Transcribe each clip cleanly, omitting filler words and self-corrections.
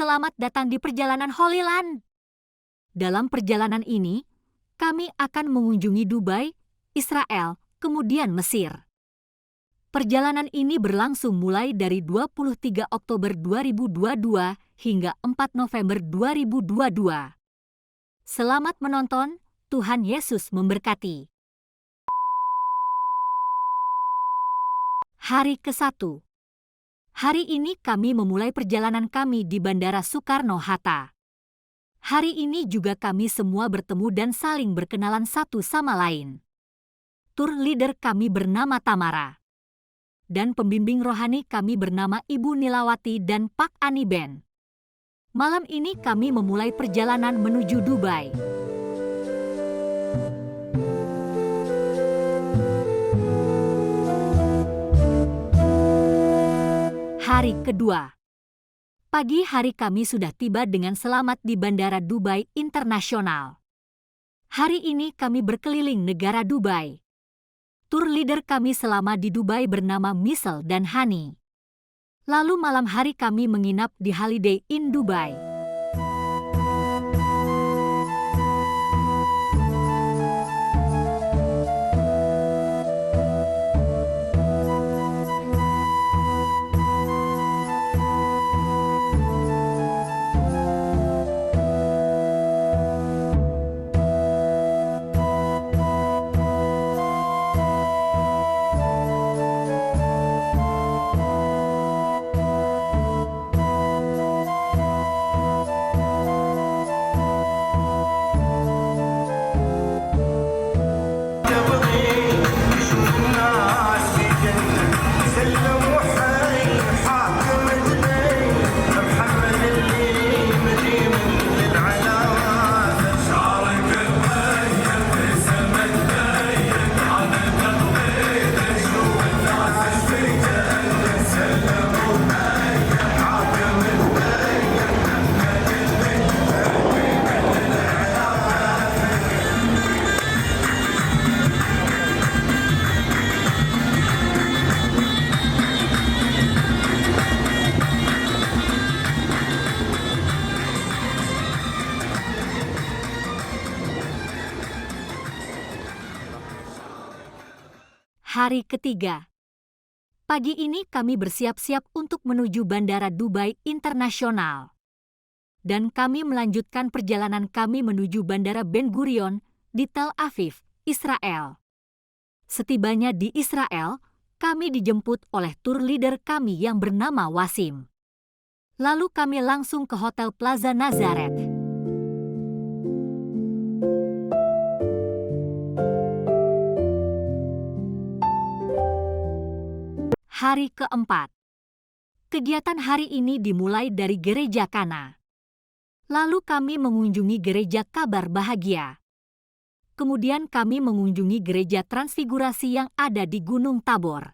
selamat datang di perjalanan Holy Land. Dalam perjalanan ini, kami akan mengunjungi Dubai, Israel, kemudian Mesir. Perjalanan ini berlangsung mulai dari 23 Oktober 2022 hingga 4 November 2022. Selamat menonton, Tuhan Yesus memberkati. Hari ke-1. Hari ini kami memulai perjalanan kami di Bandara Soekarno-Hatta. Hari ini juga kami semua bertemu dan saling berkenalan satu sama lain. Tour leader kami bernama Tamara. Dan pembimbing rohani kami bernama Ibu Nilawati dan Pak Aniben. Malam ini kami memulai perjalanan menuju Dubai. Hari kedua. Pagi hari kami sudah tiba dengan selamat di Bandara Dubai Internasional. Hari ini kami berkeliling negara Dubai. Tour leader kami selama di Dubai bernama Misel dan Hani. Lalu malam hari kami menginap di Holiday Inn Dubai. Hari ketiga. Pagi ini kami bersiap-siap untuk menuju Bandara Dubai Internasional. Dan kami melanjutkan perjalanan kami menuju Bandara Ben Gurion di Tel Aviv, Israel. Setibanya di Israel, kami dijemput oleh tour leader kami yang bernama Wasim. Lalu kami langsung ke Hotel Plaza Nazareth. Hari keempat. Kegiatan hari ini dimulai dari Gereja Kana. Lalu kami mengunjungi Gereja Kabar Bahagia. Kemudian kami mengunjungi Gereja Transfigurasi yang ada di Gunung Tabor.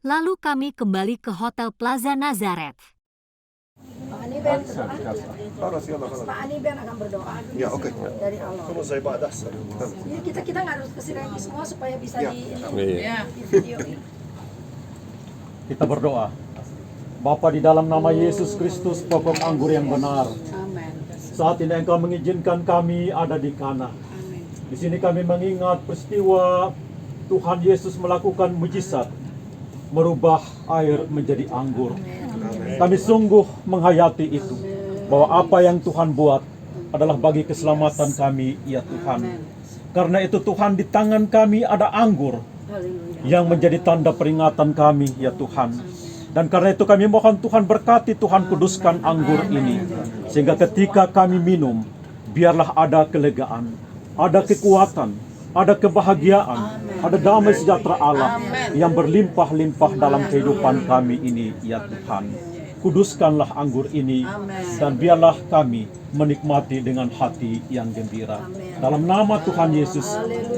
Lalu kami kembali ke Hotel Plaza Nazareth. Pak Aniben Pak Aniben akan berdoa dulu Ya, oke. dari Allah. Kalau saya badas. Jadi kita nggak harus kesini lagi semua supaya bisa Ya. di video ini. Kita berdoa. Bapa, di dalam nama Yesus Kristus, pokok anggur yang benar. Amin. Saat ini Engkau mengizinkan kami ada di Kana. Amin. Di sini kami mengingat peristiwa Tuhan Yesus melakukan mujizat, merubah air menjadi anggur. Kami sungguh menghayati itu, bahwa apa yang Tuhan buat adalah bagi keselamatan kami, ya Tuhan. Karena itu Tuhan, di tangan kami ada anggur yang menjadi tanda peringatan kami, ya Tuhan. Dan karena itu kami mohon Tuhan berkati, Tuhan kuduskan anggur ini. Sehingga ketika kami minum, biarlah ada kelegaan, ada kekuatan, ada kebahagiaan, ada damai sejahtera Allah yang berlimpah-limpah dalam kehidupan kami ini, ya Tuhan. Kuduskanlah anggur ini, dan biarlah kami menikmati dengan hati yang gembira. Dalam nama Tuhan Yesus,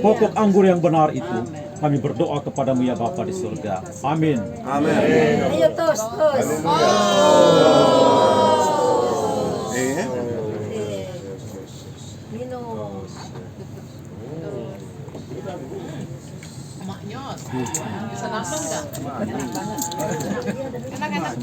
pokok anggur yang benar itu, kami berdoa kepadamu ya Bapa di surga. Amin. Amin. Ayo tos. Minum. Maknyos. Bisa nambah nggak? Enak.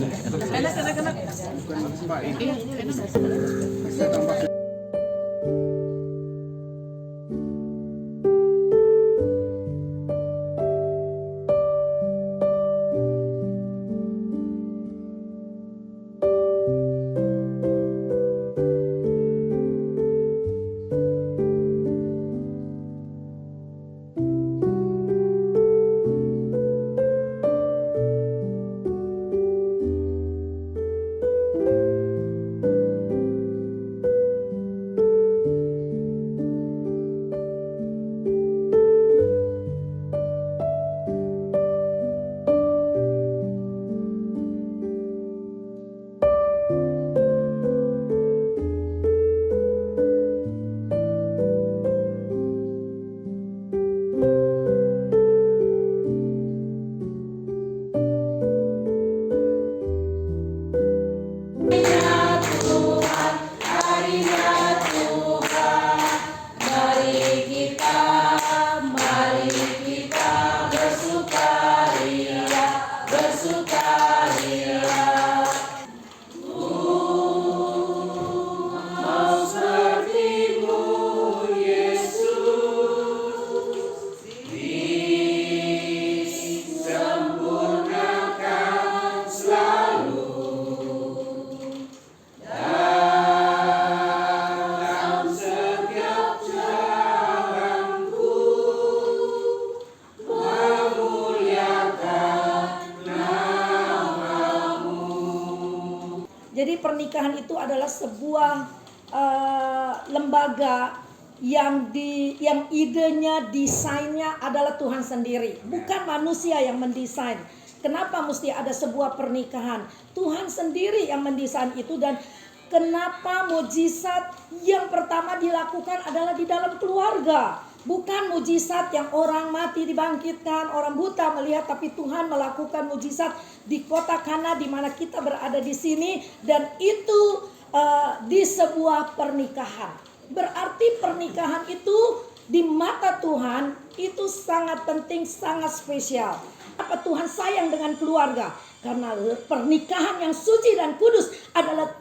Jadi pernikahan itu adalah sebuah lembaga yang idenya, desainnya adalah Tuhan sendiri, bukan manusia yang mendesain. Kenapa mesti ada sebuah pernikahan? Tuhan sendiri yang mendesain itu. Dan kenapa mujizat yang pertama dilakukan adalah di dalam keluarga. Bukan mujizat yang orang mati dibangkitkan, orang buta melihat, tapi Tuhan melakukan mujizat di kota Kana di mana kita berada di sini, dan itu di sebuah pernikahan. Berarti pernikahan itu di mata Tuhan itu sangat penting, sangat spesial. Apa Tuhan sayang dengan keluarga? Karena pernikahan yang suci dan kudus adalah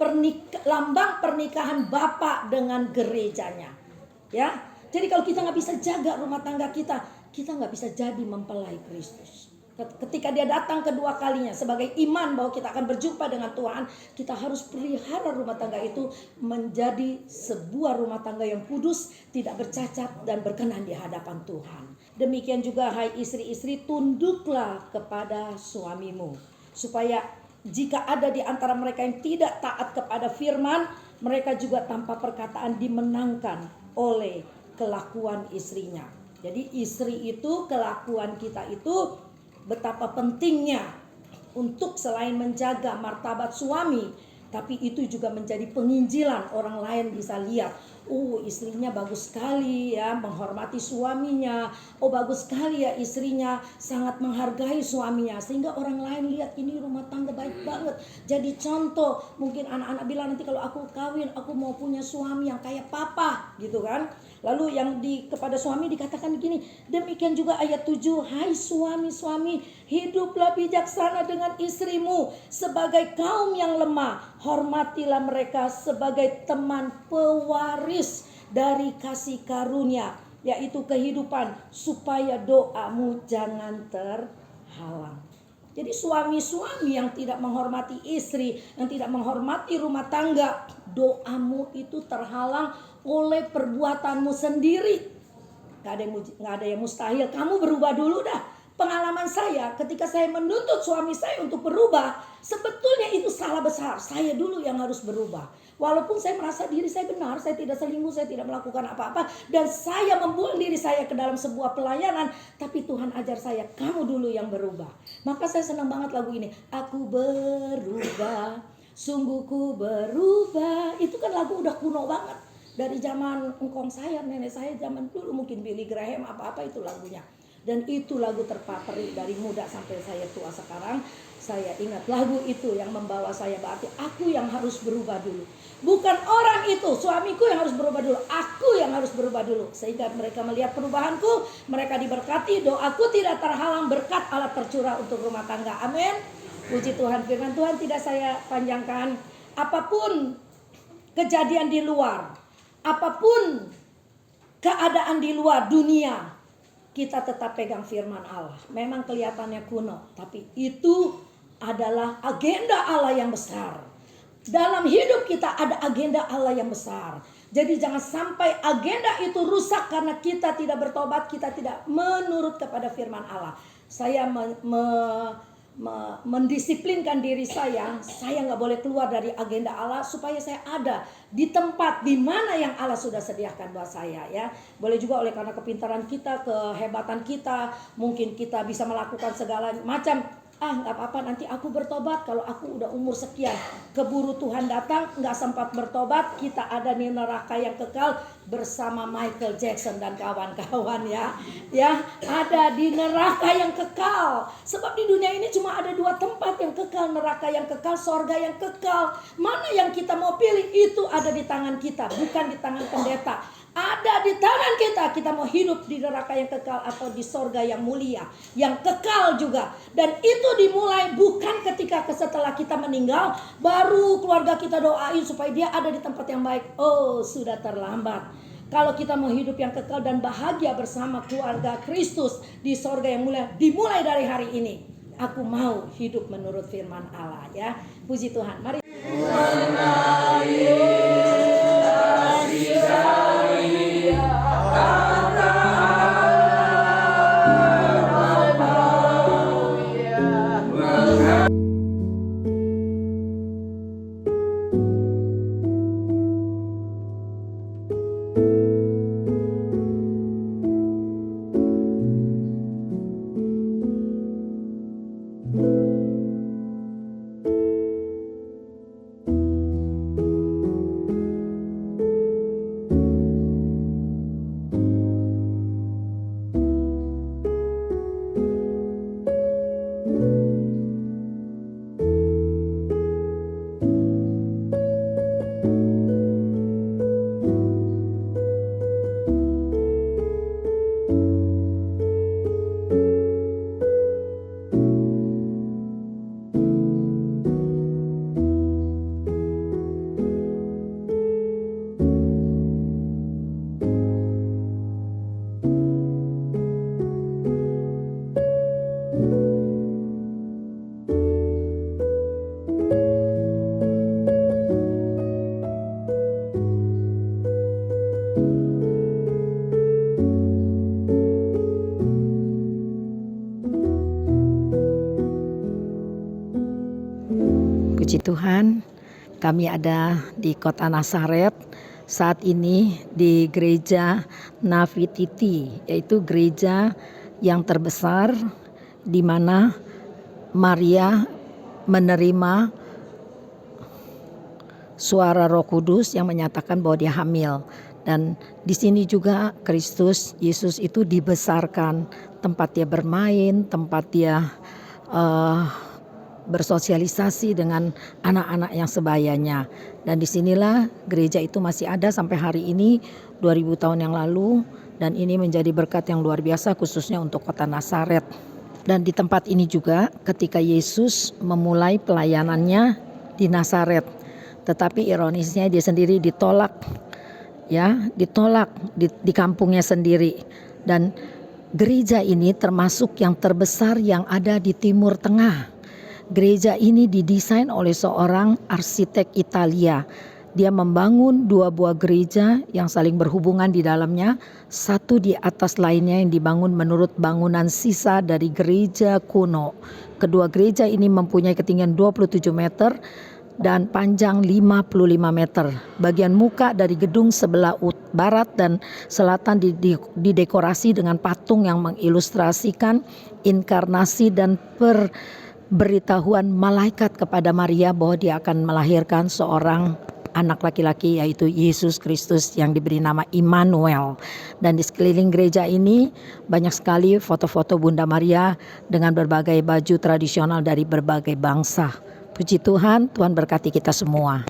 lambang pernikahan Bapa dengan gerejanya. Ya. Jadi kalau kita nggak bisa jaga rumah tangga kita nggak bisa jadi mempelai Kristus. Ketika dia datang kedua kalinya sebagai iman bahwa kita akan berjumpa dengan Tuhan, kita harus pelihara rumah tangga itu menjadi sebuah rumah tangga yang kudus, tidak bercacat dan berkenan di hadapan Tuhan. Demikian juga hai istri-istri, tunduklah kepada suamimu, supaya jika ada di antara mereka yang tidak taat kepada firman, mereka juga tanpa perkataan dimenangkan oleh kelakuan istrinya. Jadi istri itu, kelakuan kita itu betapa pentingnya untuk selain menjaga martabat suami, tapi itu juga menjadi penginjilan, orang lain bisa lihat, oh istrinya bagus sekali ya, menghormati suaminya, oh bagus sekali ya istrinya, sangat menghargai suaminya, sehingga orang lain lihat ini rumah tangga baik banget, jadi contoh. Mungkin anak-anak bilang nanti kalau aku kawin, aku mau punya suami yang kayak papa gitu kan. Lalu yang kepada suami dikatakan begini, demikian juga ayat 7, hai suami-suami, hiduplah bijaksana dengan istrimu sebagai kaum yang lemah, hormatilah mereka sebagai teman pewaris dari kasih karunia, yaitu kehidupan, supaya doamu jangan terhalang. Jadi suami-suami yang tidak menghormati istri, yang tidak menghormati rumah tangga, doamu itu terhalang oleh perbuatanmu sendiri. Gak ada yang mustahil. Kamu berubah dulu dah. Pengalaman saya ketika saya menuntut suami saya untuk berubah, sebetulnya itu salah besar. Saya dulu yang harus berubah. Walaupun saya merasa diri saya benar, saya tidak selingkuh, saya tidak melakukan apa-apa, dan saya membuang diri saya ke dalam sebuah pelayanan, tapi Tuhan ajar saya, kamu dulu yang berubah. Maka saya senang banget lagu ini. Aku berubah, sungguh ku berubah. Itu kan lagu udah kuno banget. Dari zaman engkong saya, nenek saya zaman dulu, mungkin Billy Graham, apa-apa itu lagunya. Dan itu lagu terpatri dari muda sampai saya tua sekarang. Saya ingat lagu itu yang membawa saya, berarti aku yang harus berubah dulu. Bukan orang itu, suamiku yang harus berubah dulu, aku yang harus berubah dulu. Sehingga mereka melihat perubahanku, mereka diberkati, doaku tidak terhalang, berkat Allah tercurah untuk rumah tangga. Amin. Puji Tuhan, firman Tuhan tidak saya panjangkan. apapun kejadian di luar, apapun keadaan di luar dunia, kita tetap pegang firman Allah. Memang kelihatannya kuno, tapi itu adalah agenda Allah yang besar. Dalam hidup kita ada agenda Allah yang besar. Jadi jangan sampai agenda itu rusak karena kita tidak bertobat, kita tidak menurut kepada firman Allah. Saya mendisiplinkan diri saya nggak boleh keluar dari agenda Allah supaya saya ada di tempat di mana yang Allah sudah sediakan buat saya, ya. Boleh juga oleh karena kepintaran kita, kehebatan kita, mungkin kita bisa melakukan segala macam. Nggak apa-apa, nanti aku bertobat kalau aku udah umur sekian. Keburu Tuhan datang, nggak sempat bertobat, kita ada di neraka yang kekal bersama Michael Jackson dan kawan-kawan, ya. Ya, ada di neraka yang kekal. Sebab di dunia ini cuma ada 2 tempat yang kekal, neraka yang kekal, sorga yang kekal. Mana yang kita mau pilih, itu ada di tangan kita, bukan di tangan pendeta. Ada di tangan kita, kita mau hidup di neraka yang kekal atau di sorga yang mulia, yang kekal juga. Dan itu dimulai bukan ketika setelah kita meninggal, baru keluarga kita doain supaya dia ada di tempat yang baik. Oh, sudah terlambat. Kalau kita mau hidup yang kekal dan bahagia bersama keluarga Kristus di sorga yang mulia, dimulai dari hari ini. Aku mau hidup menurut firman Allah, ya. Puji Tuhan. Mari. Puji Tuhan, kami ada di kota Nazaret saat ini di gereja Navititi, yaitu gereja yang terbesar di mana Maria menerima suara Roh Kudus yang menyatakan bahwa dia hamil. Dan di sini juga Kristus Yesus itu dibesarkan, tempat dia bermain, tempat dia bersosialisasi dengan anak-anak yang sebayanya. Dan disinilah gereja itu masih ada sampai hari ini, 2000 tahun yang lalu. Dan ini menjadi berkat yang luar biasa khususnya untuk kota Nazaret. Dan di tempat ini juga ketika Yesus memulai pelayanannya di Nazaret. Tetapi ironisnya dia sendiri ditolak, ya, ditolak di kampungnya sendiri. Dan gereja ini termasuk yang terbesar yang ada di Timur Tengah. Gereja ini didesain oleh seorang arsitek Italia. Dia membangun 2 buah gereja yang saling berhubungan di dalamnya, satu di atas lainnya yang dibangun menurut bangunan sisa dari gereja kuno. Kedua gereja ini mempunyai ketinggian 27 meter dan panjang 55 meter. Bagian muka dari gedung sebelah barat dan selatan didekorasi dengan patung yang mengilustrasikan inkarnasi dan beritahuan malaikat kepada Maria bahwa dia akan melahirkan seorang anak laki-laki, yaitu Yesus Kristus yang diberi nama Immanuel. Dan di sekeliling gereja ini banyak sekali foto-foto Bunda Maria dengan berbagai baju tradisional dari berbagai bangsa. Puji Tuhan, Tuhan berkati kita semua.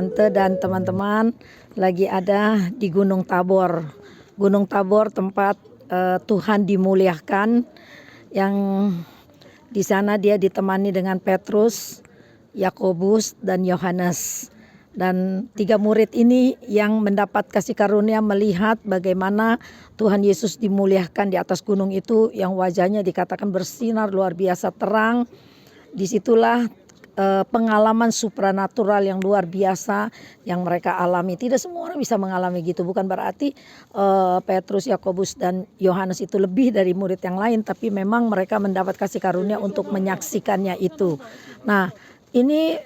Ante dan teman-teman lagi ada di Gunung Tabor. Gunung Tabor tempat Tuhan dimuliakan, yang di sana dia ditemani dengan Petrus, Yakobus dan Yohanes. Dan 3 murid ini yang mendapat kasih karunia melihat bagaimana Tuhan Yesus dimuliakan di atas gunung itu, yang wajahnya dikatakan bersinar luar biasa terang. Disitulah pengalaman supranatural yang luar biasa yang mereka alami. Tidak semua orang bisa mengalami gitu. Bukan berarti Petrus, Yakobus dan Yohanes itu lebih dari murid yang lain, tapi memang mereka mendapat kasih karunia untuk menyaksikannya itu. Nah, ini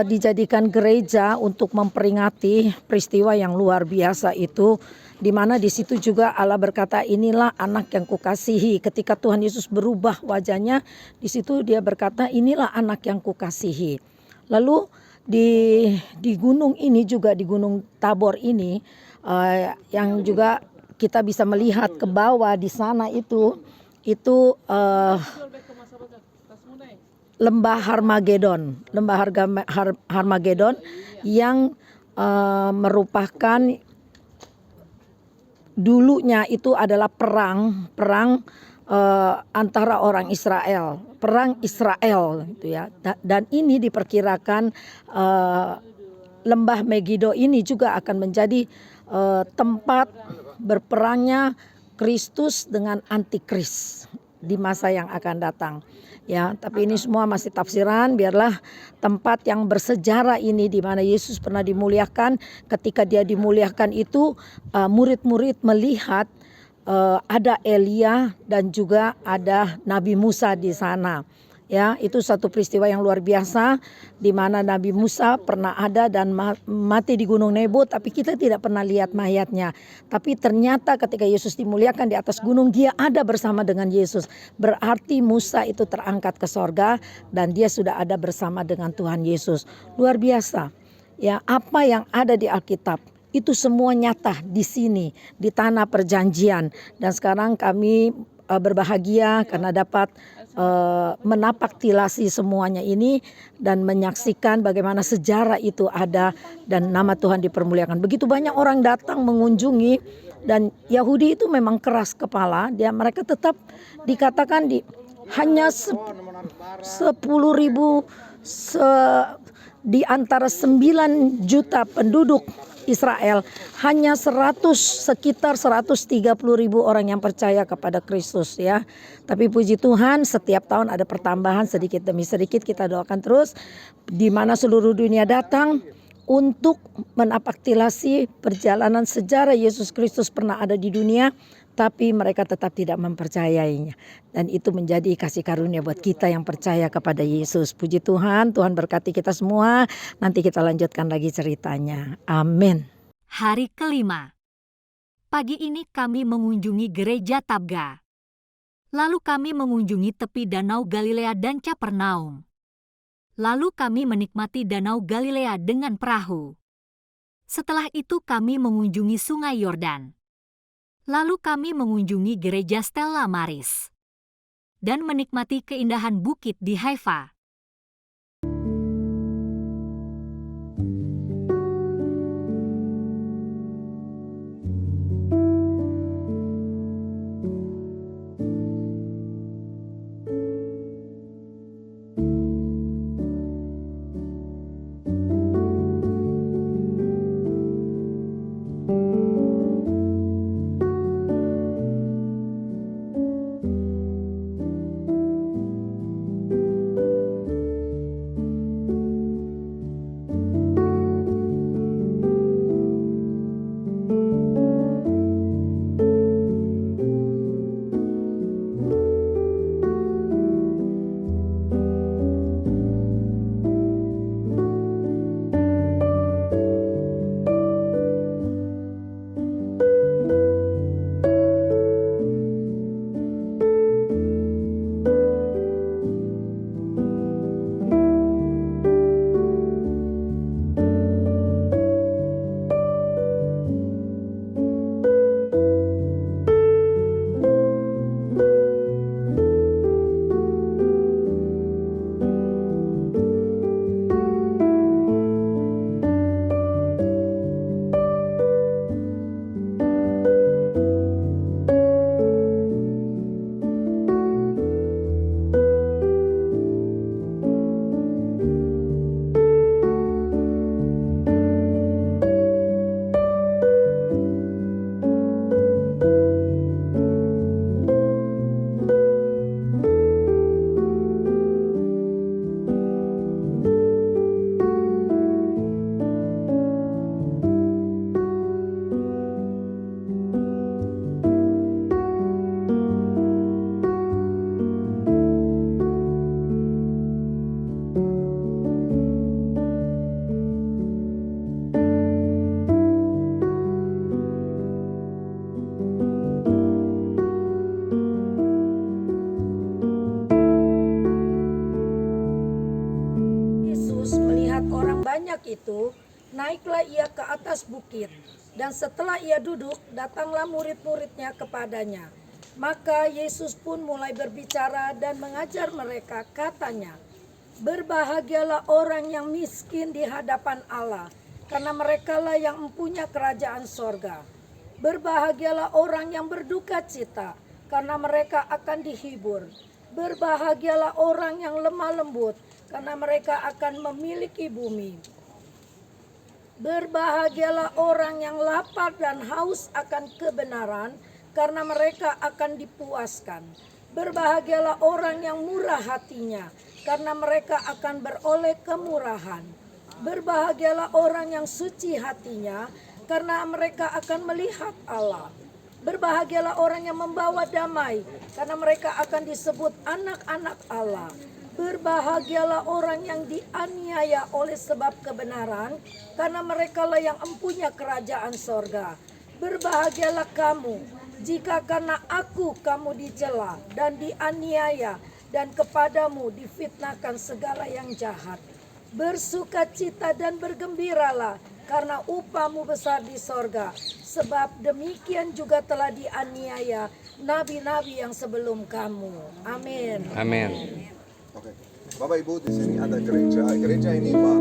dijadikan gereja untuk memperingati peristiwa yang luar biasa itu, di mana di situ juga Allah berkata, inilah anak yang kukasihi. Ketika Tuhan Yesus berubah wajahnya, di situ dia berkata, inilah anak yang kukasihi. Lalu di gunung ini juga, di Gunung Tabor ini, yang juga kita bisa melihat ke bawah di sana itu Lembah Harmagedon, Harmagedon yang merupakan dulunya itu adalah perang antara orang Israel, perang Israel gitu ya. Dan ini diperkirakan Lembah Megido ini juga akan menjadi tempat berperangnya Kristus dengan Antikris di masa yang akan datang. Ya, tapi ini semua masih tafsiran. Biarlah tempat yang bersejarah ini, di mana Yesus pernah dimuliakan. Ketika dia dimuliakan itu, murid-murid melihat ada Elia dan juga ada Nabi Musa di sana. Ya, itu satu peristiwa yang luar biasa, di mana Nabi Musa pernah ada dan mati di Gunung Nebo, tapi kita tidak pernah lihat mayatnya. Tapi ternyata ketika Yesus dimuliakan di atas gunung, dia ada bersama dengan Yesus. Berarti Musa itu terangkat ke sorga dan dia sudah ada bersama dengan Tuhan Yesus. Luar biasa. Ya, apa yang ada di Alkitab itu semua nyata di sini, di tanah perjanjian. Dan sekarang kami berbahagia karena dapat menapaktilasi semuanya ini dan menyaksikan bagaimana sejarah itu ada dan nama Tuhan dipermuliakan. Begitu banyak orang datang mengunjungi, dan Yahudi itu memang keras kepala. Mereka tetap dikatakan hanya 10.000 di antara 9 juta penduduk Israel, hanya sekitar 130.000 orang yang percaya kepada Kristus ya. Tapi puji Tuhan, setiap tahun ada pertambahan sedikit demi sedikit. Kita doakan terus, di mana seluruh dunia datang untuk menapaktilasi perjalanan sejarah Yesus Kristus pernah ada di dunia, tapi mereka tetap tidak mempercayainya. Dan itu menjadi kasih karunia buat kita yang percaya kepada Yesus. Puji Tuhan, Tuhan berkati kita semua. Nanti kita lanjutkan lagi ceritanya. Amin. Hari kelima. Pagi ini kami mengunjungi gereja Tabga. Lalu kami mengunjungi tepi Danau Galilea dan Kapernaum. Lalu kami menikmati Danau Galilea dengan perahu. Setelah itu kami mengunjungi Sungai Yordan. Lalu kami mengunjungi gereja Stella Maris dan menikmati keindahan bukit di Haifa. Yesus melihat orang banyak itu, naiklah ia ke atas bukit. Dan setelah ia duduk, datanglah murid-muridnya kepadanya. Maka Yesus pun mulai berbicara dan mengajar mereka, katanya, "Berbahagialah orang yang miskin di hadapan Allah, karena merekalah yang mempunyai kerajaan sorga. Berbahagialah orang yang berduka cita, karena mereka akan dihibur. Berbahagialah orang yang lemah lembut, karena mereka akan memiliki bumi. Berbahagialah orang yang lapar dan haus akan kebenaran, karena mereka akan dipuaskan. Berbahagialah orang yang murah hatinya, karena mereka akan beroleh kemurahan. Berbahagialah orang yang suci hatinya, karena mereka akan melihat Allah. Berbahagialah orang yang membawa damai, karena mereka akan disebut anak-anak Allah. Berbahagialah orang yang dianiaya oleh sebab kebenaran, karena merekalah yang mempunyai kerajaan sorga. Berbahagialah kamu, jika karena aku kamu dicela dan dianiaya, dan kepadamu difitnahkan segala yang jahat. Bersukacita dan bergembiralah, karena upahmu besar di sorga. Sebab demikian juga telah dianiaya nabi-nabi yang sebelum kamu." Amin. Amin. Oke. Bapak Ibu, di sini ada gereja. Gereja ini Pak.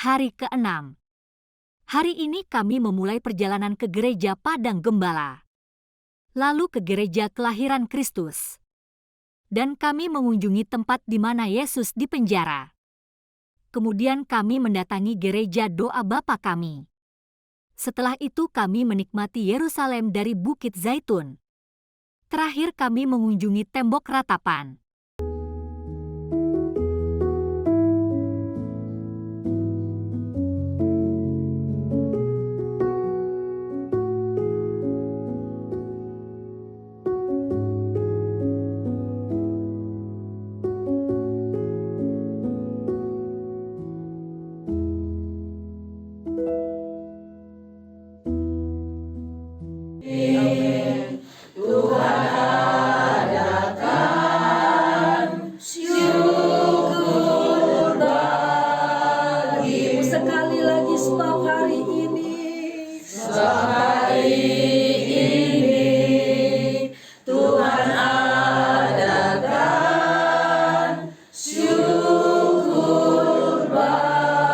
Hari ke-6. Hari ini kami memulai perjalanan ke gereja Padang Gembala, lalu ke gereja Kelahiran Kristus. dan kami mengunjungi tempat di mana Yesus dipenjara. Kemudian kami mendatangi gereja doa Bapa kami. Setelah itu kami menikmati Yerusalem dari Bukit Zaitun. Terakhir kami mengunjungi tembok ratapan. Sekali lagi sebab hari ini Tuhan adakan syukur bagimu.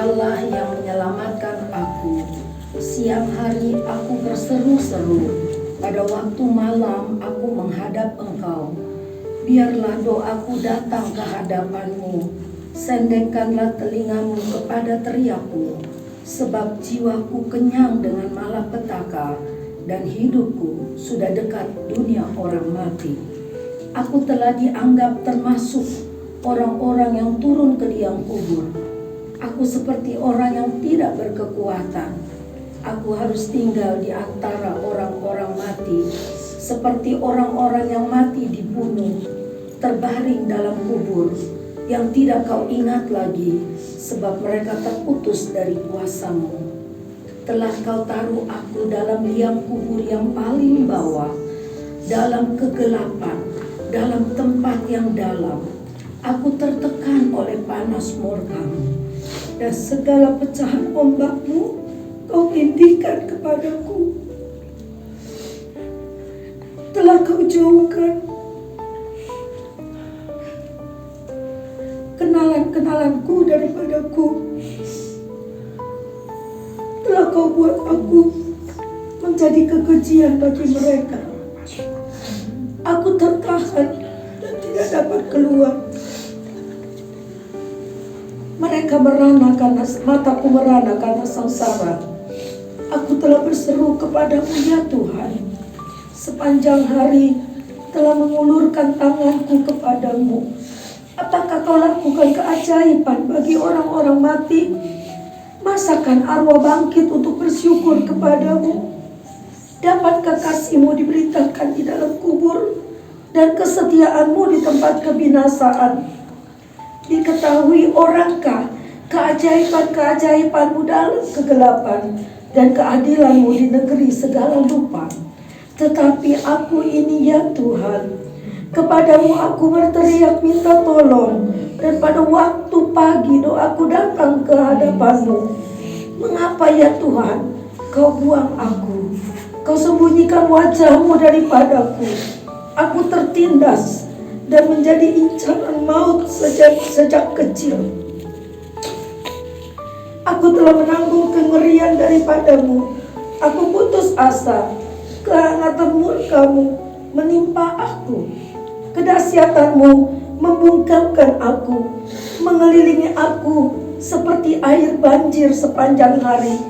Allah yang menyelamatkan aku. Siang hari aku berseru-seru, pada waktu malam aku menghadap Engkau. Biarlah doaku datang ke hadapan-Mu, sendengkanlah telingamu kepada teriakku, sebab jiwaku kenyang dengan malapetaka, dan hidupku sudah dekat dunia orang mati. Aku telah dianggap termasuk orang-orang yang turun ke liang kubur. Aku seperti orang yang tidak berkekuatan. Aku harus tinggal di antara orang-orang mati, seperti orang-orang yang mati dibunuh, terbaring dalam kubur, yang tidak kau ingat lagi, sebab mereka terputus dari kuasa-Mu. Telah kau taruh aku dalam liang kubur yang paling bawah, dalam kegelapan, dalam tempat yang dalam. Aku tertekan oleh panas murka-Mu, dan segala pecahan ombak-Mu Kau intikan kepadaku. Telah Kau jauhkan kenalan-kenalanku daripadaku. Telah Kau buat aku menjadi kekejian bagi mereka. Aku tertahan dan tidak dapat keluar. Mereka merana karena mataku merana karena sengsara. Aku telah berseru kepadamu ya Tuhan. Sepanjang hari telah mengulurkan tanganku kepadamu. Apakah Kau lakukan keajaiban bagi orang-orang mati? Masakan arwah bangkit untuk bersyukur kepadamu? Dapatkah kasih-Mu diberitakan di dalam kubur dan kesetiaan-Mu di tempat kebinasaan? Diketahui orangkah keajaiban-keajaiban-Mu dalam kegelapan dan keadilan-Mu di negeri segala lupa? Tetapi aku ini ya Tuhan, kepadamu aku berteriak minta tolong, dan pada waktu pagi doaku datang ke hadapan-Mu. Mengapa ya Tuhan Kau buang aku? Kau sembunyikan wajah-Mu daripadaku. Aku tertindas dan menjadi incaran maut sejak kecil. Aku telah menanggung kengerian daripadamu. Aku putus asa. Kehangatan murka-Mu menimpa aku. Kedahsyatanmu membungkamkan aku, mengelilingi aku seperti air banjir sepanjang hari,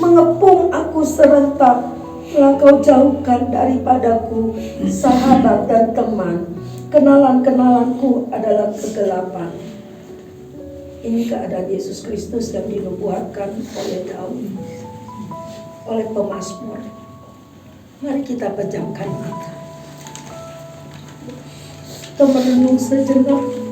mengepung aku serentak. Telah Kau jauhkan daripadaku sahabat dan teman. Kenalan-kenalanku adalah kegelapan. Ini keadaan Yesus Kristus yang dinubuatkan oleh Daud, oleh pemazmur. Mari kita pejamkan mata. Kita merenung sejenak.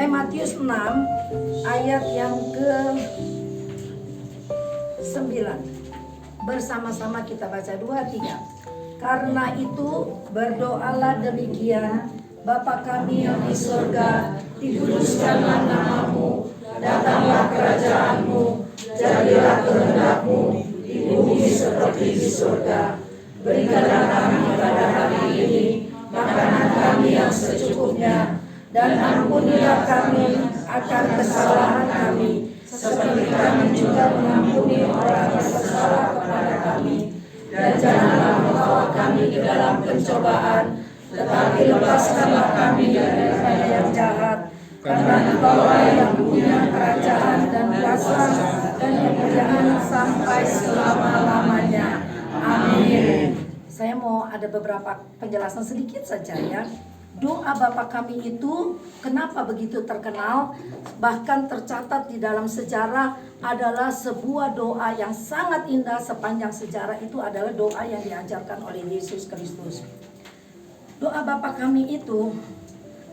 Matius 6 ayat yang ke-9. Bersama-sama kita baca 2, 3. Karena itu berdoalah demikian: Bapa kami yang di surga, dikuduskanlah nama-Mu, datanglah kerajaan-Mu, jadilah kehendak-Mu di bumi seperti di surga. Berikanlah kami pada hari ini makanan kami yang secukupnya, dan ampunilah kami akan kesalahan kami, seperti kami juga mengampuni orang yang bersalah kepada kami. Dan janganlah membawa kami ke dalam pencobaan, tetapi lepaskanlah kami daripada yang jahat. Karena Engkau yang punya kerajaan dan kuasa dan kemuliaan sampai selama-lamanya. Amin. Saya mau ada beberapa penjelasan sedikit saja ya. Doa Bapa kami itu kenapa begitu terkenal, bahkan tercatat di dalam sejarah adalah sebuah doa yang sangat indah. Sepanjang sejarah itu adalah doa yang diajarkan oleh Yesus Kristus. Doa Bapa kami itu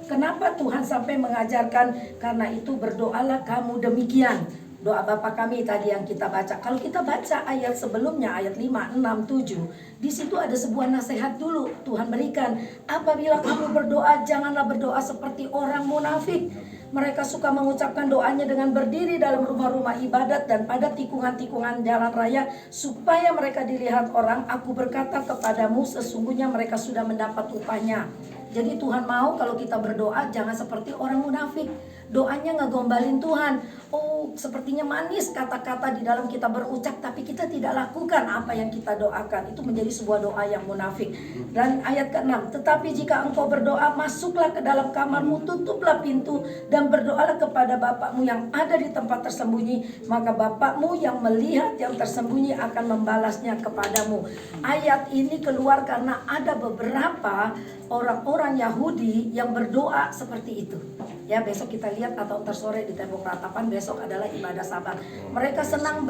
Kenapa Tuhan sampai mengajarkan? Karena itu berdoalah kamu demikian. Doa Bapa kami tadi yang kita baca. Kalau kita baca ayat sebelumnya, ayat 5, 6, 7, di situ ada sebuah nasihat dulu Tuhan berikan. Apabila kamu berdoa, janganlah berdoa seperti orang munafik. Mereka suka mengucapkan doanya dengan berdiri dalam rumah-rumah ibadat dan pada tikungan-tikungan jalan raya supaya mereka dilihat orang. Aku berkata kepadamu, sesungguhnya mereka sudah mendapat upahnya. Jadi Tuhan mau kalau kita berdoa jangan seperti orang munafik. Doanya ngegombalin Tuhan. Oh, sepertinya manis kata-kata di dalam kita berucap, tapi kita tidak lakukan apa yang kita doakan. Itu menjadi sebuah doa yang munafik. Dan ayat ke-6, tetapi jika engkau berdoa, masuklah ke dalam kamarmu, tutuplah pintu, dan berdoalah kepada Bapakmu yang ada di tempat tersembunyi. Maka Bapakmu yang melihat yang tersembunyi akan membalasnya kepadamu. Ayat ini keluar karena ada beberapa orang-orang Yahudi yang berdoa seperti itu. Ya, besok kita lihat atau ntar sore di tembok ratapan, besok adalah ibadah Sabat. Mereka senang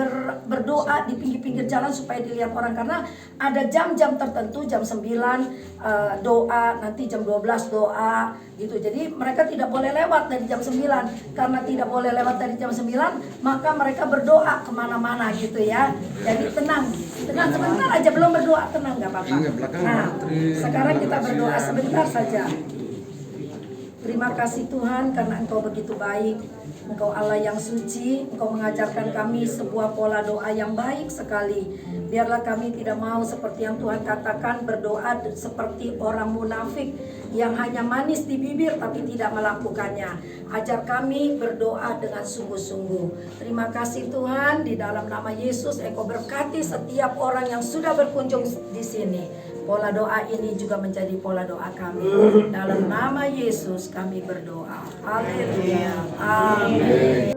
berdoa di pinggir-pinggir jalan supaya dilihat orang, karena ada jam-jam tertentu, jam 9 doa, nanti jam 12 doa gitu. Jadi mereka tidak boleh lewat dari jam 9. Karena tidak boleh lewat dari jam 9, maka mereka berdoa kemana-mana gitu ya. Jadi tenang sebentar aja, belum berdoa, tenang gak apa-apa. Nah, sekarang kita berdoa sebentar saja. Terima kasih Tuhan karena Engkau begitu baik. Engkau Allah yang suci. Engkau mengajarkan kami sebuah pola doa yang baik sekali. Biarlah kami tidak mau seperti yang Tuhan katakan, berdoa seperti orang munafik yang hanya manis di bibir tapi tidak melakukannya. Ajar kami berdoa dengan sungguh-sungguh. Terima kasih Tuhan, di dalam nama Yesus Engkau berkati setiap orang yang sudah berkunjung di sini. Pola doa ini juga menjadi pola doa kami. Dalam nama Yesus kami berdoa. Haleluya. Amin.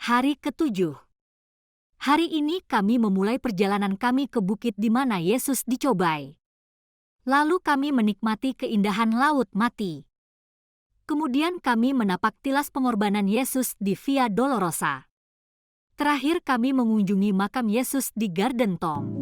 Hari ke-7. Hari ini kami memulai perjalanan kami ke bukit di mana Yesus dicobai. Lalu kami menikmati keindahan Laut Mati. Kemudian kami menapak tilas pengorbanan Yesus di Via Dolorosa. Terakhir kami mengunjungi makam Yesus di Garden Tomb.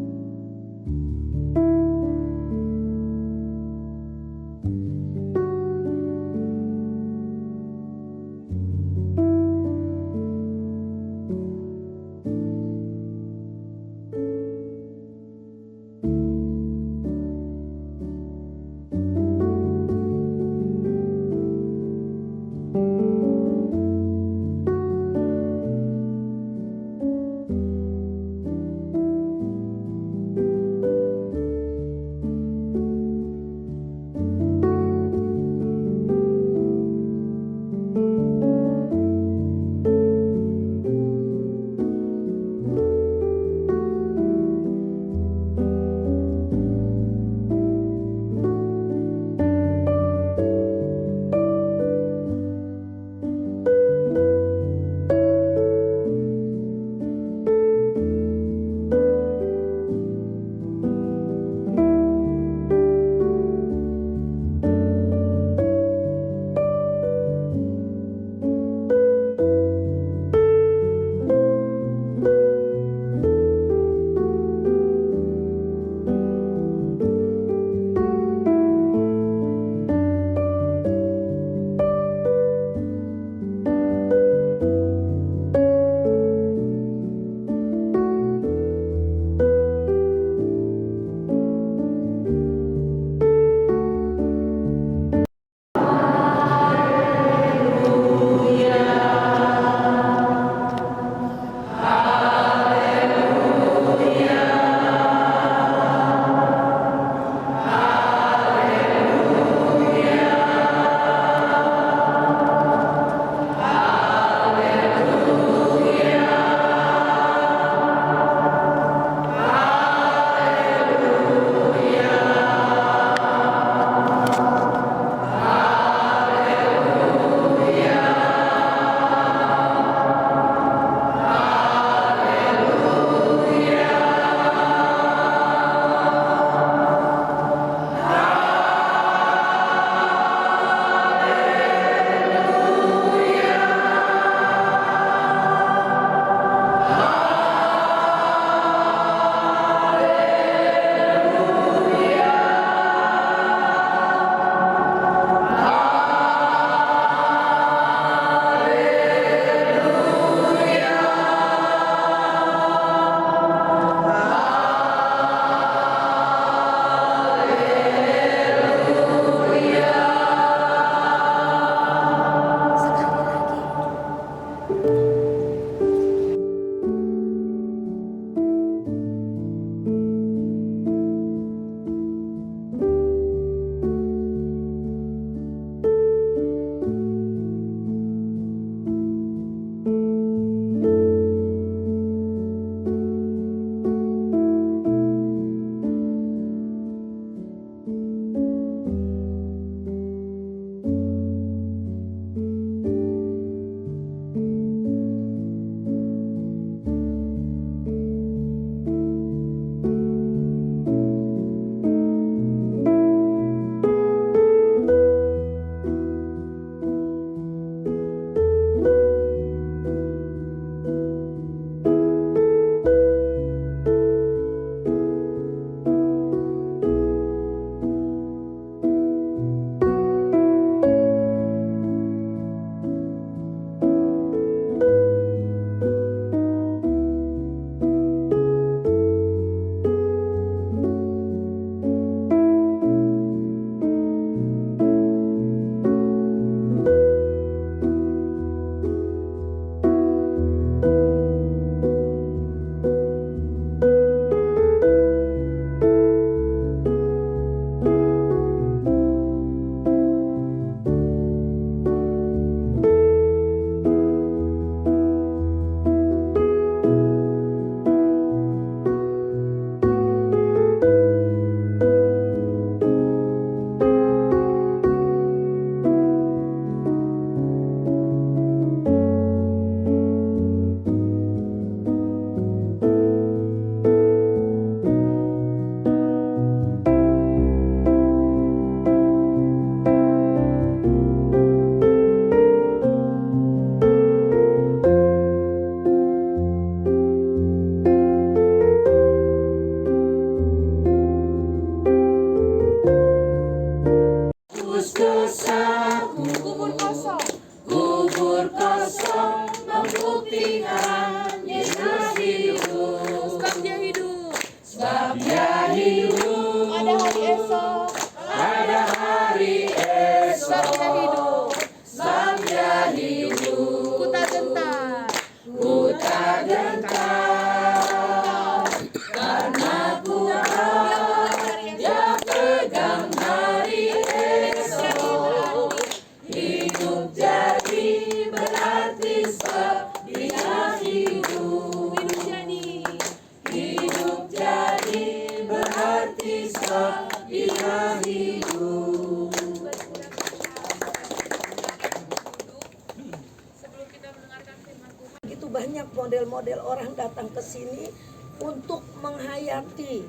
Begitu banyak model-model orang datang ke sini untuk menghayati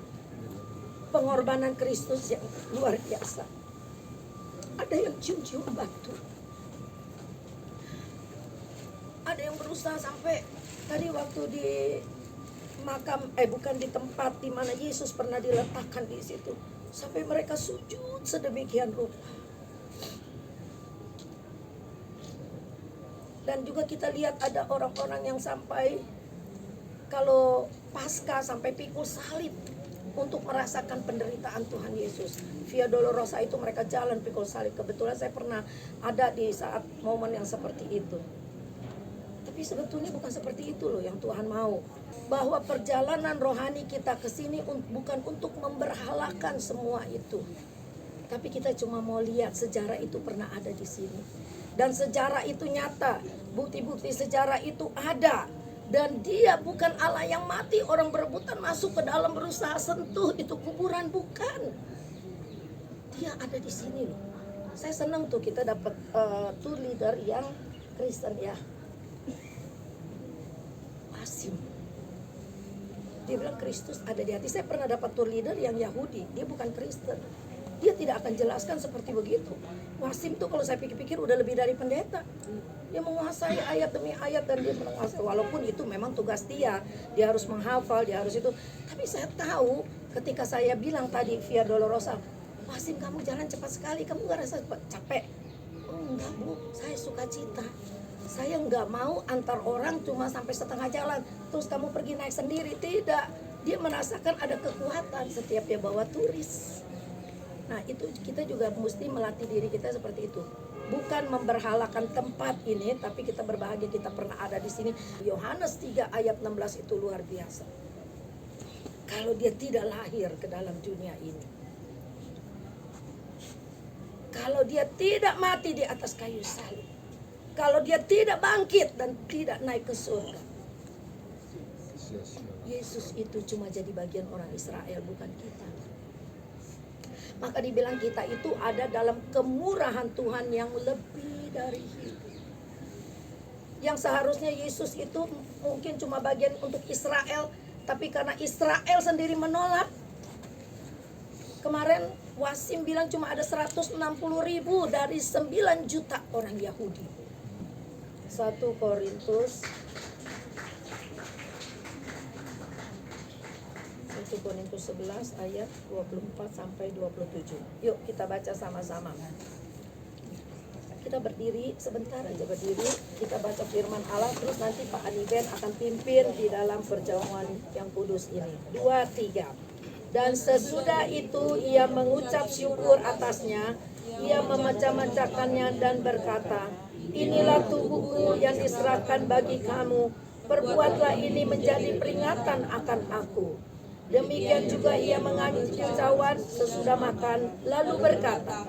pengorbanan Kristus yang luar biasa. Ada yang cium-cium batu. Ada yang berusaha sampai tadi waktu di makam, bukan di tempat di mana Yesus pernah diletakkan di situ. Sampai mereka sujud sedemikian rupa. Dan juga kita lihat ada orang-orang yang sampai kalau pasca sampai pikul salib untuk merasakan penderitaan Tuhan Yesus. Via Dolorosa itu mereka jalan pikul salib. Kebetulan saya pernah ada di saat momen yang seperti itu. Tapi sebetulnya bukan seperti itu loh yang Tuhan mau. Bahwa perjalanan rohani kita ke sini bukan untuk memberhalakan semua itu. Tapi kita cuma mau lihat sejarah itu pernah ada di sini. Dan sejarah itu nyata, bukti-bukti sejarah itu ada. Dan dia bukan Allah yang mati, orang berebutan masuk ke dalam berusaha sentuh itu kuburan, bukan. Dia ada di sini loh. Saya senang tuh kita dapat tour leader yang Kristen ya. Wasim. Dia bilang Kristus ada di hati. Saya pernah dapat tour leader yang Yahudi, dia bukan Kristen. Dia tidak akan jelaskan seperti begitu. Wasim tuh kalau saya pikir-pikir udah lebih dari pendeta. Dia menguasai ayat demi ayat dan dia menguasai. Walaupun itu memang tugas dia. Dia harus menghafal, dia harus itu. Tapi saya tahu ketika saya bilang tadi via Dolorosa, Wasim kamu jalan cepat sekali, kamu gak rasa capek? Oh enggak Bu, saya suka cita. Saya nggak mau antar orang cuma sampai setengah jalan. Terus kamu pergi naik sendiri. Tidak. Dia merasakan ada kekuatan setiap dia bawa turis. Nah itu kita juga mesti melatih diri kita seperti itu. Bukan memberhalakan tempat ini, tapi kita berbahagia kita pernah ada di sini. Yohanes 3 ayat 16 itu luar biasa. Kalau dia tidak lahir ke dalam dunia ini. Kalau dia tidak mati di atas kayu salib. Kalau dia tidak bangkit dan tidak naik ke surga. Yesus itu cuma jadi bagian orang Israel, bukan kita. Maka dibilang kita itu ada dalam kemurahan Tuhan yang lebih dari hidup. Yang seharusnya Yesus itu mungkin cuma bagian untuk Israel, tapi karena Israel sendiri menolak. Kemarin Wasim bilang cuma ada 160.000 dari 9 juta orang Yahudi. 1 Korintus 11 ayat 24 sampai 27. Yuk kita baca sama-sama. Kita berdiri sebentar aja berdiri, kita baca firman Allah, terus nanti Pak Aniben akan pimpin di dalam perjamuan yang kudus ini. 2, 3. Dan sesudah itu ia mengucap syukur atasnya, ia memecah-mecahkannya dan berkata, inilah tubuhku yang diserahkan bagi kamu, perbuatlah ini menjadi peringatan akan aku. Demikian juga ia mengambil cawan sesudah makan, lalu berkata,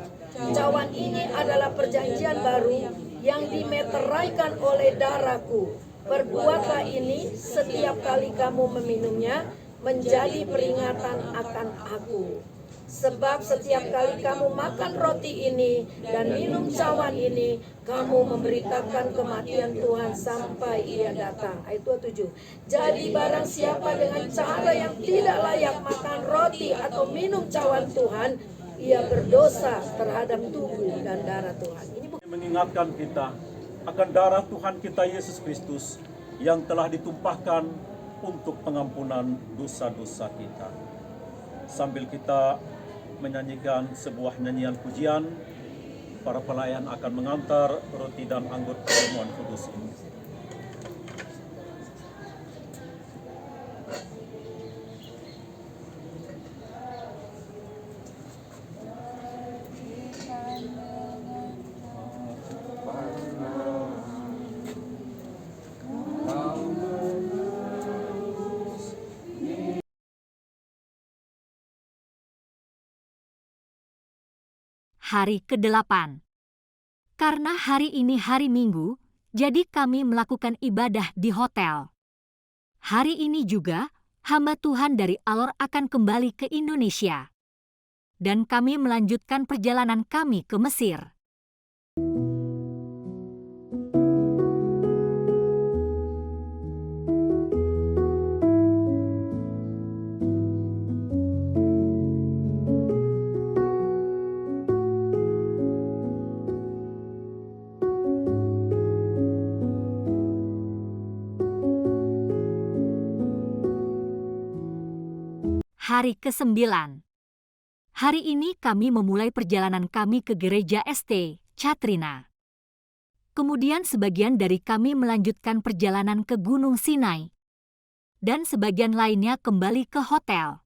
cawan ini adalah perjanjian baru yang dimeteraikan oleh darahku. Perbuatlah ini setiap kali kamu meminumnya menjadi peringatan akan aku. Sebab setiap kali kamu makan roti ini dan minum cawan ini, kamu memberitakan kematian Tuhan sampai ia datang. Ayat 27. Jadi barang siapa dengan cara yang tidak layak makan roti atau minum cawan Tuhan, ia berdosa terhadap tubuh dan darah Tuhan. Ini mengingatkan kita akan darah Tuhan kita Yesus Kristus yang telah ditumpahkan untuk pengampunan dosa-dosa kita. Sambil kita menyanyikan sebuah nyanyian pujian, para pelayan akan mengantar roti dan anggur perjamuan kudus ini. hari ke-8. Karena hari ini hari Minggu, jadi kami melakukan ibadah di hotel. Hari ini juga, hamba Tuhan dari Alor akan kembali ke Indonesia. Dan kami melanjutkan perjalanan kami ke Mesir. Hari ke-9. Hari ini kami memulai perjalanan kami ke gereja ST Catrina. Kemudian sebagian dari kami melanjutkan perjalanan ke Gunung Sinai. Dan sebagian lainnya kembali ke hotel.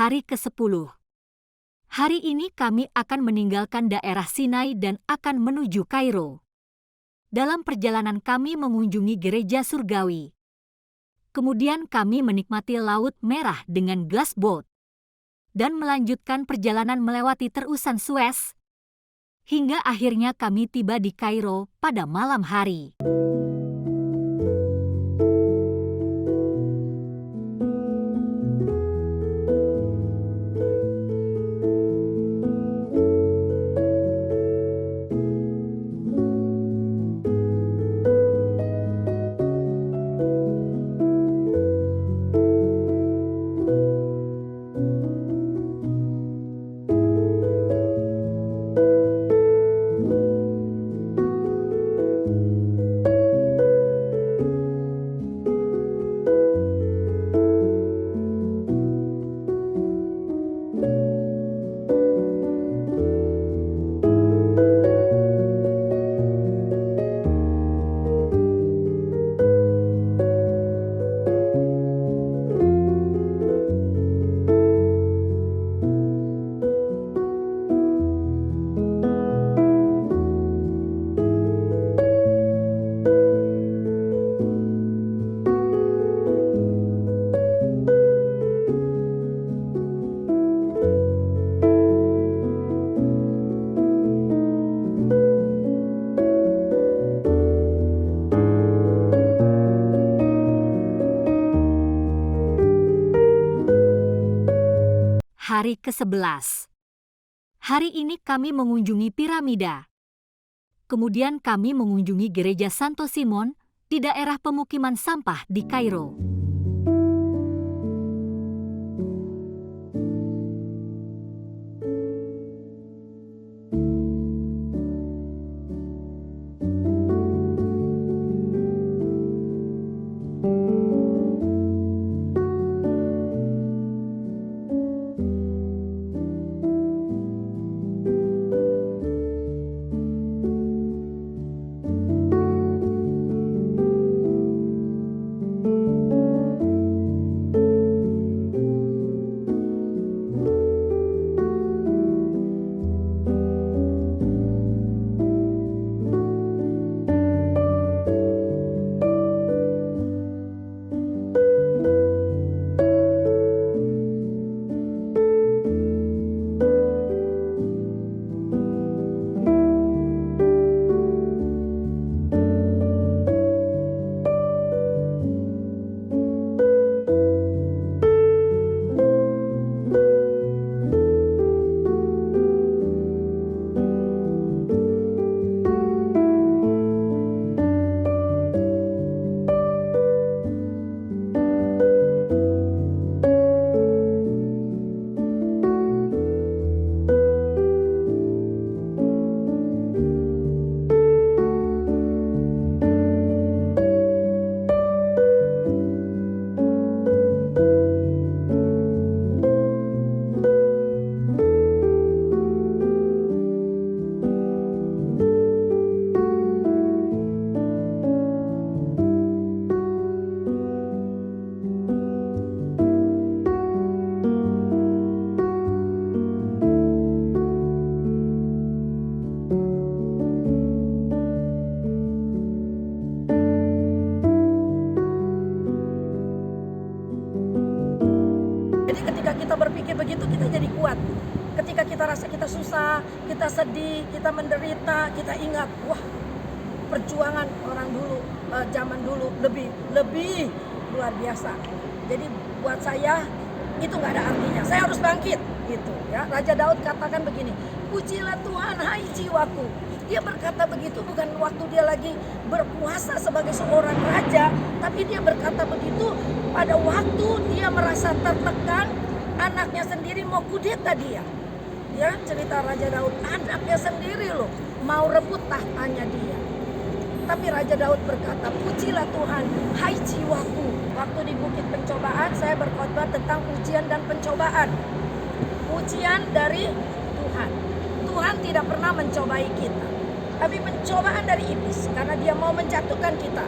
Hari ke-10. Hari ini kami akan meninggalkan daerah Sinai dan akan menuju Kairo. Dalam perjalanan kami mengunjungi gereja surgawi. Kemudian kami menikmati Laut Merah dengan glass boat dan melanjutkan perjalanan melewati terusan Suez hingga akhirnya kami tiba di Kairo pada malam hari. Hari ke-11. Hari ini kami mengunjungi piramida. Kemudian kami mengunjungi gereja Santo Simon di daerah pemukiman sampah di Kairo. Jadi ketika kita berpikir begitu, kita jadi kuat. Ketika kita rasa kita susah, kita sedih, kita menderita, kita ingat, wah, perjuangan orang dulu, zaman dulu lebih luar biasa. Jadi buat saya itu nggak ada artinya. Saya harus bangkit, gitu ya. Raja Daud katakan begini, pujilah Tuhan, hai jiwaku. Dia berkata begitu bukan waktu dia lagi berpuasa sebagai seorang raja, tapi dia berkata begitu pada waktu dia merasa tertekan, anaknya sendiri mau kudeta dia. Ya, cerita Raja Daud, anaknya sendiri loh mau rebut tahtanya dia. Tapi Raja Daud berkata, pujilah Tuhan, hai jiwaku. Waktu di bukit pencobaan saya berkhotbah tentang ujian dan pencobaan. Ujian dari Tuhan. Tuhan tidak pernah mencobai kita, tapi pencobaan dari iblis karena dia mau menjatuhkan kita.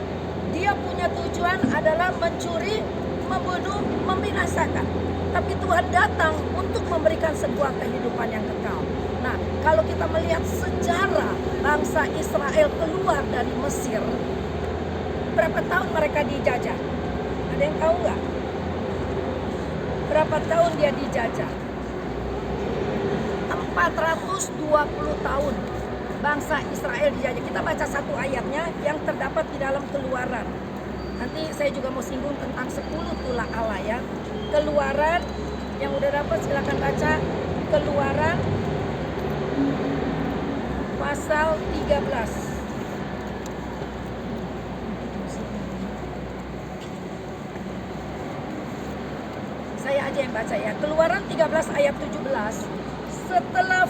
Dia punya tujuan adalah mencuri, membunuh, membinasakan. tapi Tuhan datang untuk memberikan sebuah kehidupan yang kekal. Nah, kalau kita melihat sejarah bangsa Israel keluar dari Mesir, berapa tahun mereka dijajah? Ada yang tahu nggak? Berapa tahun dia dijajah? 420 tahun bangsa Israel dijajah. Kita baca satu ayatnya yang terdapat di dalam Keluaran. Nanti saya juga mau singgung tentang 10 tulah Allah ya. Keluaran, yang udah dapat silakan baca. Keluaran pasal 13. Saya aja yang baca ya. Keluaran 13 ayat 17. Setelah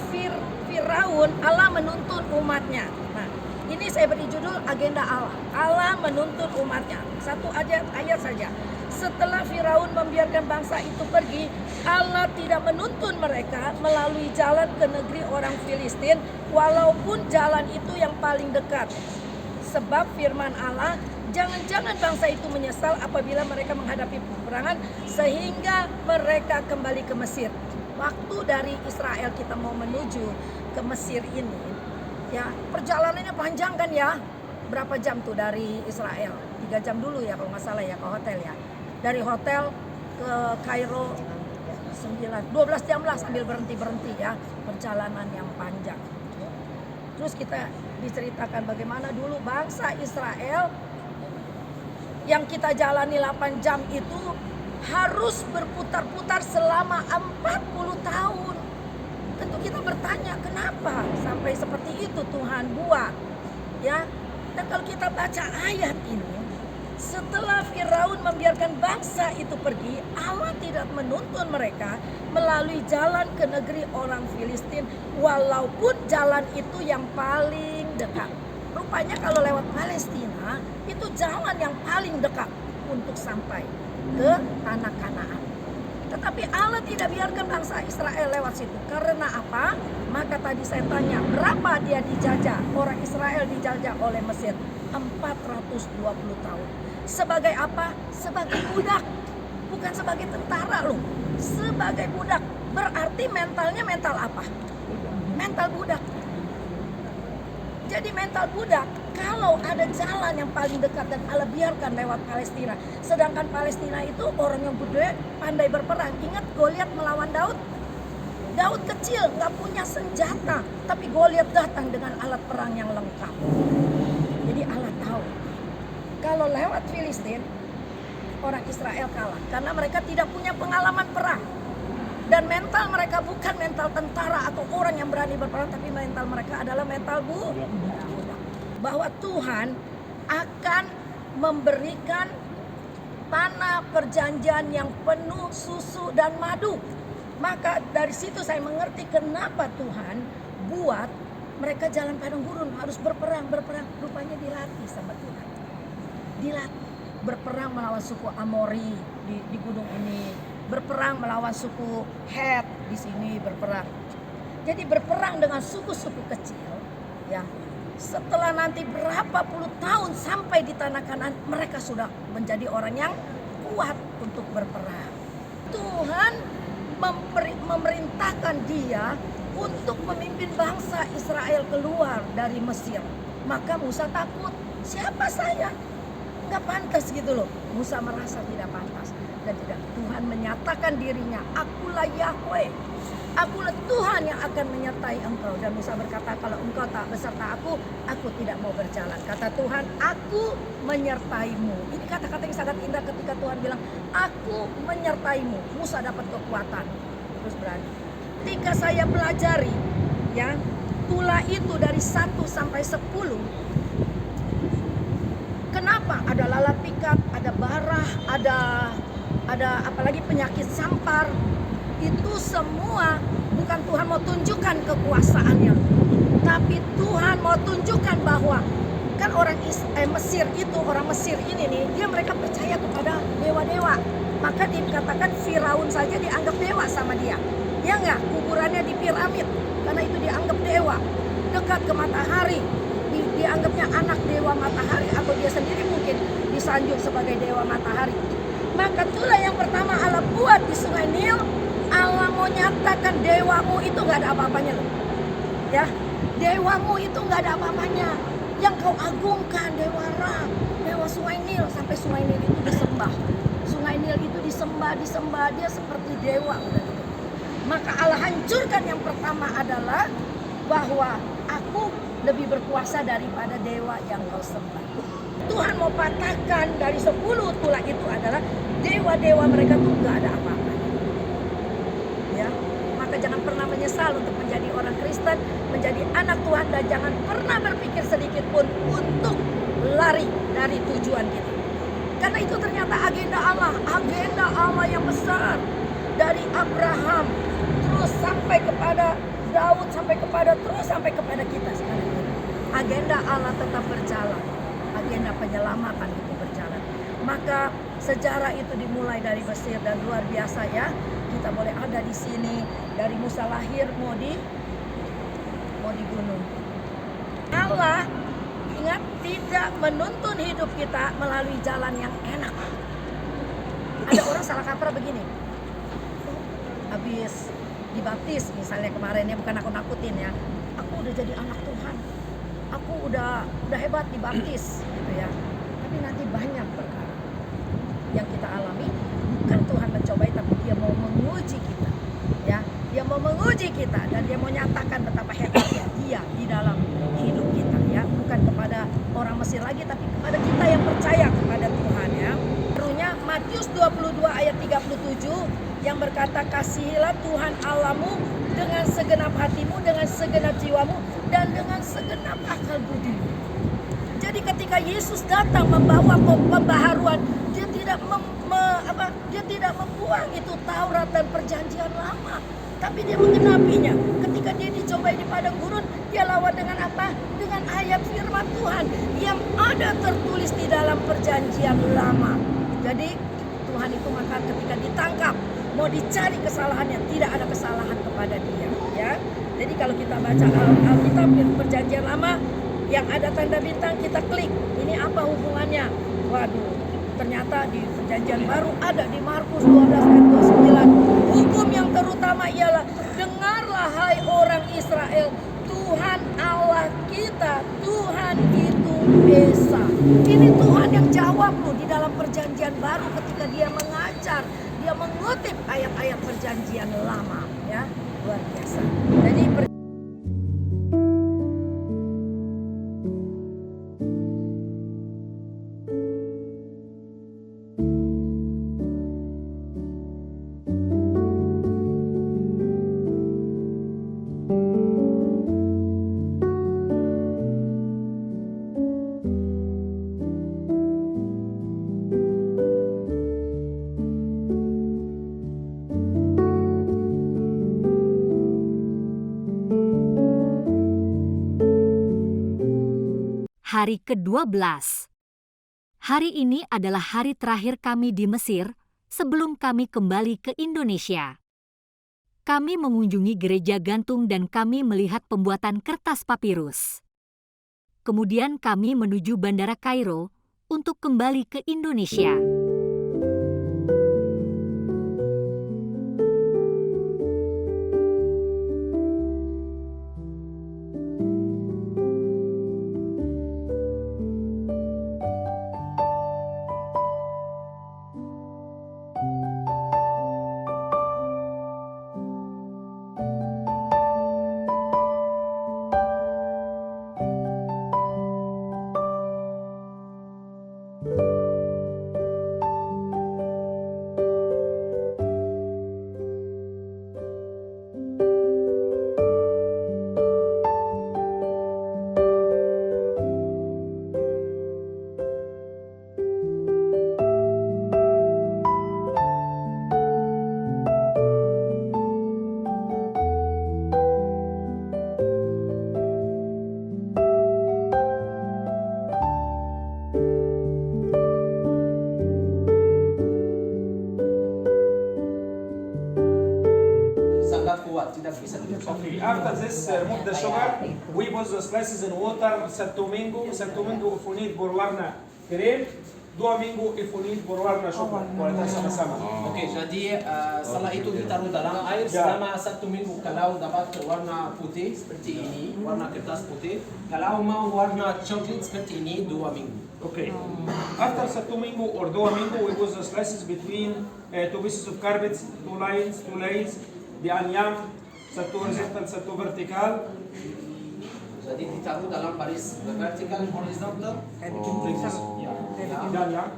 Firaun, Allah menuntun umatnya. Nah, ini saya beri judul agenda Allah. Allah menuntun umatnya. Satu ayat saja. Setelah Firaun membiarkan bangsa itu pergi, Allah tidak menuntun mereka melalui jalan ke negeri orang Filistin, walaupun jalan itu yang paling dekat. Sebab firman Allah, jangan-jangan bangsa itu menyesal apabila mereka menghadapi peperangan sehingga mereka kembali ke Mesir. Waktu dari Israel kita mau menuju ke Mesir ini, ya perjalanannya panjang kan ya. Berapa jam tuh dari Israel? 3 jam dulu ya kalau nggak salah ya ke hotel ya. Dari hotel ke Kairo 12 jam lah sambil berhenti-berhenti ya. Perjalanan yang panjang. Terus kita diceritakan bagaimana dulu bangsa Israel yang kita jalani 8 jam itu harus berputar-putar selama 40 tahun. Tentu kita bertanya kenapa sampai seperti itu Tuhan buat. Ya. Dan kalau kita baca ayat ini, setelah Firaun membiarkan bangsa itu pergi, Allah tidak menuntun mereka melalui jalan ke negeri orang Filistin, walaupun jalan itu yang paling dekat. Rupanya kalau lewat Palestina, itu jalan yang paling dekat untuk sampai ke tanah Kanaan. Tetapi Allah tidak biarkan bangsa Israel lewat situ. Karena apa? Maka tadi saya tanya, berapa dia dijajah? Orang Israel dijajah oleh Mesir 420 tahun. Sebagai apa? Sebagai budak. Bukan sebagai tentara loh. Sebagai budak. Berarti mentalnya mental apa? Mental budak. Jadi mental budak, kalau ada jalan yang paling dekat dan Allah biarkan lewat Palestina. Sedangkan Palestina itu orang yang gede, pandai berperang. Ingat Goliat melawan Daud? Daud kecil, gak punya senjata. Tapi Goliat datang dengan alat perang yang lengkap. Jadi Allah tahu, kalau lewat Filistin, orang Israel kalah. Karena mereka tidak punya pengalaman perang. Dan mental mereka bukan mental tentara atau orang yang berani berperang, tapi mental mereka adalah mental budak. Bahwa Tuhan akan memberikan tanah perjanjian yang penuh susu dan madu. Maka dari situ saya mengerti kenapa Tuhan buat mereka jalan padang gurun, harus berperang. Rupanya dilatih sama Tuhan. Dilatih berperang melawan suku Amori di gunung ini. Berperang melawan suku Het di sini berperang. Jadi berperang dengan suku-suku kecil, ya. Setelah nanti berapa puluh tahun sampai di tanah Kanaan, mereka sudah menjadi orang yang kuat untuk berperang. Tuhan memerintahkan dia untuk memimpin bangsa Israel keluar dari Mesir. Maka Musa takut, siapa saya? Nggak pantas gitu loh. Musa merasa tidak pantas. Dan tidak, Tuhan menyatakan dirinya, akulah Yahweh, akulah Tuhan yang akan menyertai engkau. Dan Musa berkata, kalau engkau tak beserta aku tidak mau berjalan. Kata Tuhan, aku menyertaimu. Ini kata-kata yang sangat indah ketika Tuhan bilang, aku menyertaimu. Musa dapat kekuatan, terus berani. Ketika saya pelajari, ya, tulah itu dari 1 sampai 10. Kenapa? Ada lalat pikat, ada barah, ada apalagi penyakit sampar. Itu semua bukan Tuhan mau tunjukkan kekuasaannya, tapi Tuhan mau tunjukkan bahwa kan orang Mesir itu, orang Mesir ini nih, mereka percaya kepada dewa-dewa. Maka dikatakan Firaun saja dianggap dewa sama dia. Ya enggak? Kuburannya di piramid karena itu dianggap dewa. Dekat ke matahari, dianggapnya anak dewa matahari, atau dia sendiri mungkin disanjung sebagai dewa matahari. Maka itulah yang pertama Allah buat di Sungai Nil. Allah mau nyatakan dewamu itu nggak ada apa-apanya loh. Ya, dewamu itu nggak ada apa-apanya. Yang kau agungkan dewa Ra, dewa Sungai Nil, sampai Sungai Nil itu disembah. Sungai Nil itu disembah, dia seperti dewa udah gitu. Maka Allah hancurkan yang pertama adalah bahwa aku lebih berkuasa daripada dewa yang kau sembah. Tuhan mau patahkan dari 10 tulah itu adalah dewa-dewa mereka tuh nggak ada apa-apanya. Ya, maka jangan pernah menyesal untuk menjadi orang Kristen, menjadi anak Tuhan, dan jangan pernah berpikir sedikit pun untuk lari dari tujuan kita. Karena itu ternyata agenda Allah yang besar. Dari Abraham terus sampai kepada Daud, sampai kepada kita sekarang ini. Agenda Allah tetap berjalan. Agenda penyelamatan itu berjalan. Maka sejarah itu dimulai dari Mesir dan luar biasa ya. Kita boleh ada di sini dari Musa lahir mau di gunung. Allah ingat tidak menuntun hidup kita melalui jalan yang enak. Ada orang salah kaprah begini. Habis dibaptis misalnya kemarin ya, bukan aku nakutin ya. Aku udah jadi anak Tuhan. Aku udah hebat dibaptis gitu ya. Tapi nanti banyak perkara yang kita alami, bukan Tuhan mencobai, tapi Dia mau menguji kita. Ya, Dia mau menguji kita dan Dia mau nyatakan betapa hebatnya Dia di dalam hidup kita ya, bukan kepada orang Mesir lagi, tapi kepada kita yang percaya kepada Tuhan ya. Serunya Matius 22 ayat 37 yang berkata, kasihilah Tuhan Allahmu dengan segenap hatimu, dengan segenap jiwamu, dan dengan segenap akal budimu. Jadi ketika Yesus datang membawa pembaharuan, Dia tidak membuang itu Taurat dan Perjanjian Lama, tapi Dia menggenapinya. Ketika Dia dicobai di padang gurun, Dia lawan dengan apa? Dengan ayat firman Tuhan yang ada tertulis di dalam Perjanjian Lama. Jadi Tuhan itu maka ketika ditangkap, mau dicari kesalahannya, tidak ada kesalahan kepada Dia ya. Jadi kalau kita baca Alkitab Perjanjian Lama yang ada tanda bintang, kita klik ini apa hubungannya. Waduh, ternyata di Perjanjian Baru ada di Markus 12 ayat 29. Hukum yang terutama ialah, dengarlah hai orang Israel, Tuhan Allah kita, Tuhan itu Esa. Ini Tuhan yang jawab loh di dalam Perjanjian Baru ketika Dia mengajar, Dia mengutip ayat-ayat Perjanjian Lama ya, luar biasa. Jadi Hari ke-12. Hari ini adalah hari terakhir kami di Mesir sebelum kami kembali ke Indonesia. Kami mengunjungi gereja gantung dan kami melihat pembuatan kertas papirus. Kemudian kami menuju Bandara Kairo untuk kembali ke Indonesia. Okay, after this, remove the sugar. We put the slices in water. Santo Domingo, ufunit borwarna. Cream. 2 minggu if we need berwarna coklat. Kualitas sama-sama. Oke, jadi setelah itu ditaruh dalam air Ya. selama 1 minggu. Kalau dapat warna putih seperti ini, warna kertas putih. Kalau mau warna coklat seperti ini, 2 minggu. Okay. After 1 minggu or 2 minggu, we put the slices between 2 pieces of carpets, 2 lines, 2 layers, dianyam, 1 horizontal, 1 vertical. Jadi ditaruh dalam baris vertical horizontal. Ya, dianyam.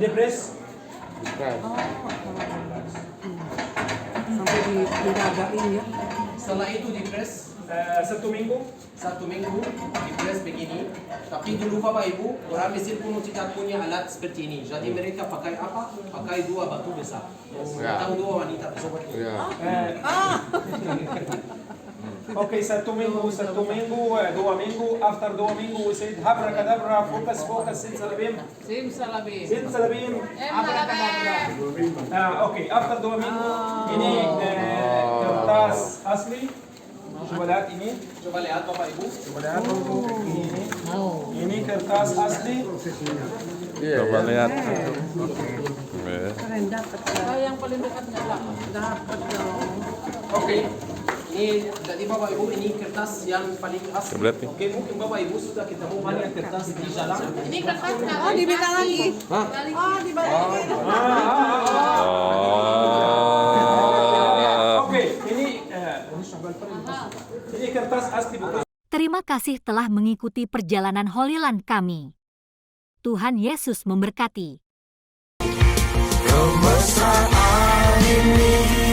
Depres. Sampai diragain ya. Setelah itu dipres 1 minggu. 1 minggu dipres begini. Tapi dulu Bapak Ibu, orang Mesir pun tidak punya alat seperti ini. Jadi mereka pakai apa? Pakai 2 batu besar. Atau 2 wanita besar. Okay, 1 minggu, 2 minggu. After 2 minggu, we said abracadabra, focus, simsalabim. Simsalabim. Simsalabim. Okay, after 2 minggu, ini kertas asli. Coba lihat ini. Coba lihat Bapak Ibu. Coba lihat. Ini kertas asli. Coba lihat. Keren dapat. Kalau yang paling dekat nggak dapat dong. Oke. Ini jadi Bapak Ibu ini kertas yang paling asli. Berarti. Oke, mungkin Bapak Ibu sudah ketemu banyak kertas di jalan. Ini kertas oh dibina lagi. Oh dibalik. Oke, ini kertas asli buku. Terima kasih telah mengikuti perjalanan Holy Land kami. Tuhan Yesus memberkati. Kemesraan ini